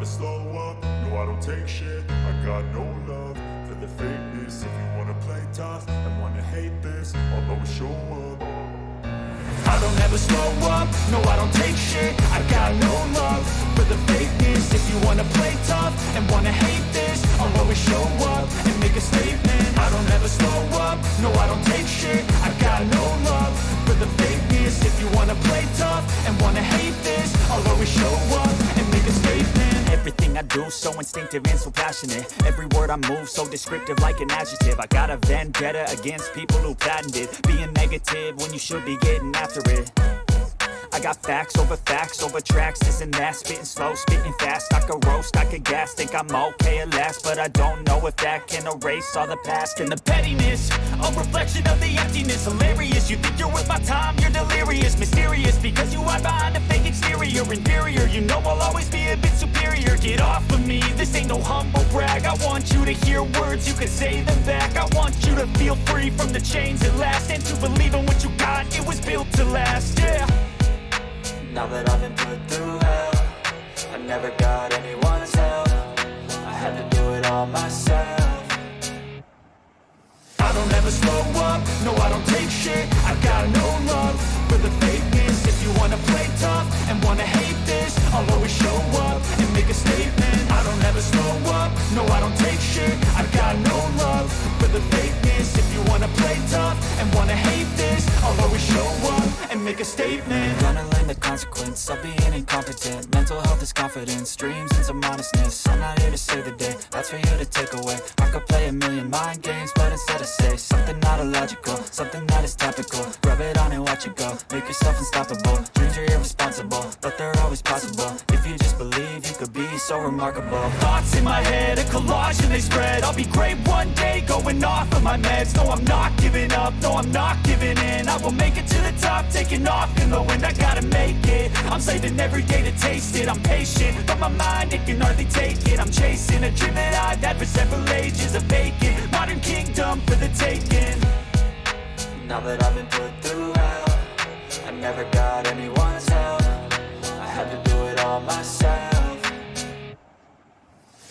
never slow up, no I don't take shit. I got no love for the fakeness. If you wanna play tough and wanna hate this, I'll always show up. I don't ever slow up, no I don't take shit. I got no love for the fakeness. If you wanna play tough and wanna hate this, I'll always show up and make a statement. I don't ever slow up, no I don't take shit. I got no love for the fakeness. If you wanna play tough and wanna hate this, I'll always show up and make a statement. Everything I do so instinctive and so passionate. Every word I move so descriptive like an adjective. I got a vendetta against people who patented being negative when you should be getting after it. I got facts over tracks, this and that. Spitting slow, spitting fast. I could roast, I could gas. Think I'm okay at last, but I don't know if that can erase all the past. And the pettiness, a reflection of the emptiness. Hilarious, you think you're worth my time, you're delirious. Mysterious, because you hide behind a fake exterior. Inferior, you know I'll always be a bit superior. Get off of me, this ain't no humble brag. I want you to hear words, you can say them back. I want you to feel free from the chains at last, and to believe in what you got, it was built to last, yeah. Now that I've been put through hell, I never got anyone's help. I had to do it all myself. I don't ever slow up, no I don't take shit. I got no love for the fakeness. If you wanna play tough and wanna hate this, I'll always show up and make a statement. I don't ever slow up, no I don't take shit. I got no love for the fakeness. If you wanna play tough and wanna hate this, I'll always show up and make a statement. Gonna learn the consequence of being incompetent. Mental health is confidence, dreams and some honestness. I'm not here to save the day, that's for you to take away. I could play a million mind games, but instead I say something not illogical, something that is topical. Rub it on and watch it go, make yourself unstoppable. Dreams are irresponsible, but they're always possible. If you just believe, you could be so remarkable. Thoughts in my head, a collage and they spread. I'll be great one day, going off of my meds. No, I'm not giving up, no, I'm not giving in. I will make it to the top, taking off in the wind. I gotta make it, I'm saving every day to taste it. I'm patient, but my mind, it can hardly take it. I'm chasing a dream that I've had for several ages. A vacant, modern kingdom for the taking. Now that I've been put through hell, I never got anyone's help. I had to do it all myself.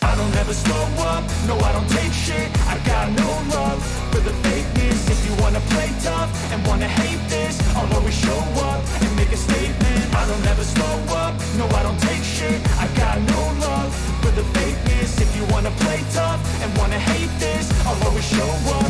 I don't ever slow up, no I don't take shit. I got no love for the fakeness. If you wanna play tough and wanna hate this, I'll always show up and make a statement. I don't ever slow up, no I don't take shit. I got no love for the fakeness. If you wanna play tough and wanna hate this, I'll always show up